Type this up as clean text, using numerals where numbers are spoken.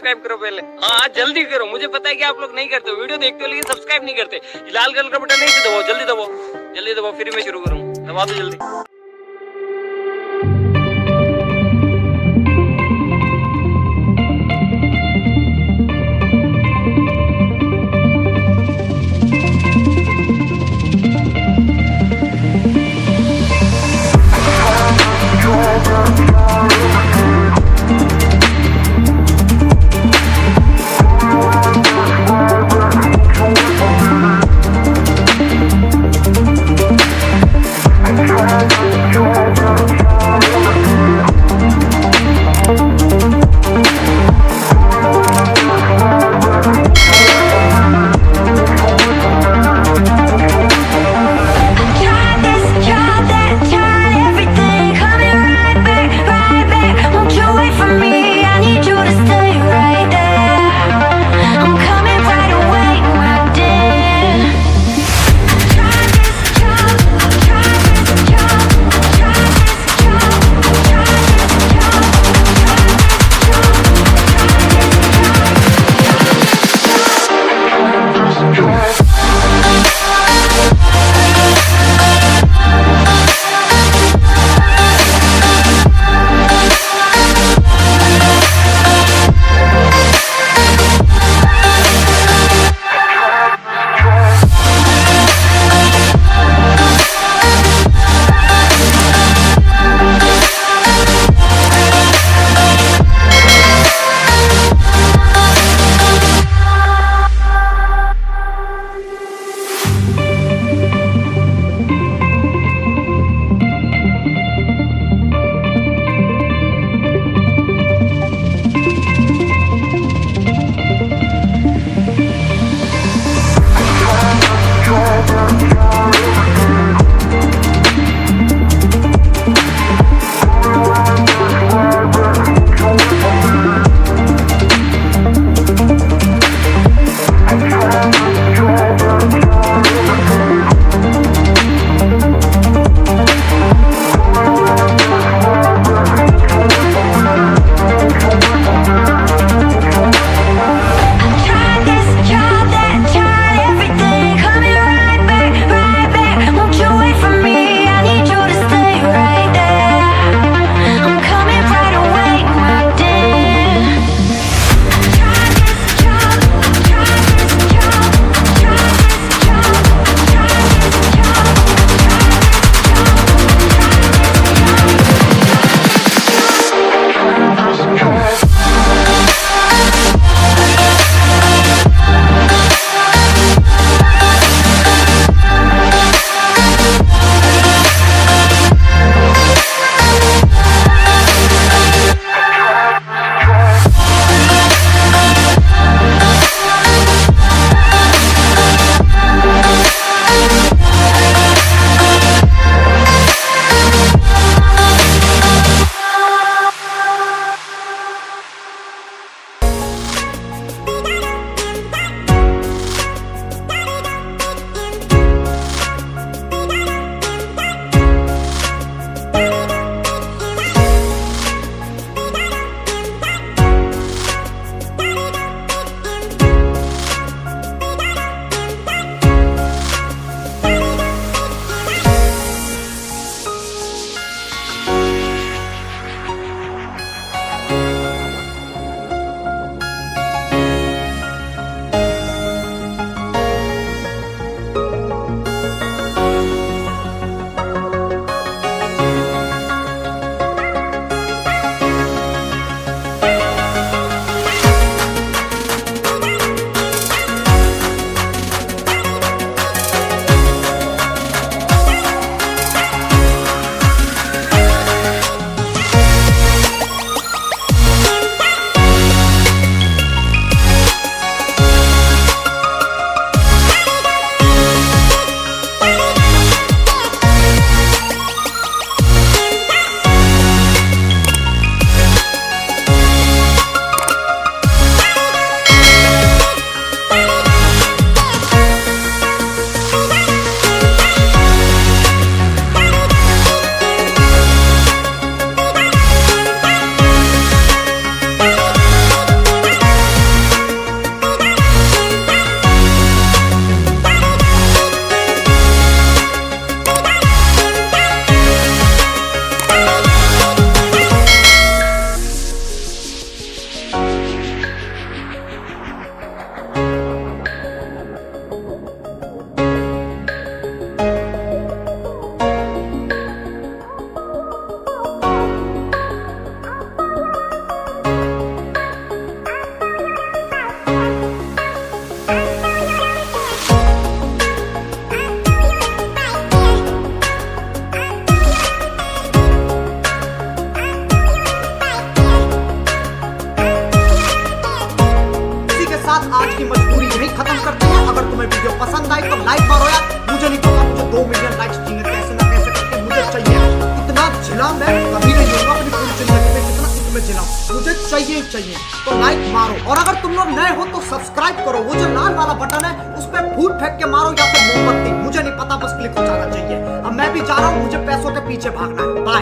Subscribe करो पहले। हाँ जल्दी करो, मुझे पता है कि आप लोग नहीं करते, वीडियो देखते हो लेकिन सब्सक्राइब नहीं करते। लाल कलर का बटन नहीं से दबाओ, जल्दी दबाओ, जल्दी दबाओ, फिर मैं शुरू करूँ। दबा दो जल्दी। I'm जिंदगी में जितना इसमें जिला मुझे चाहिए ही चाहिए। तो लाइक मारो, और अगर तुम लोग नए हो तो सब्सक्राइब करो। वो जो लाल वाला बटन है उस पर फूट फेंक के मारो या फिर मोमबत्ती, मुझे नहीं पता, बस क्लिक हो जाना चाहिए। अब मैं भी जा रहा हूँ, मुझे पैसों के पीछे भागना है। बाय।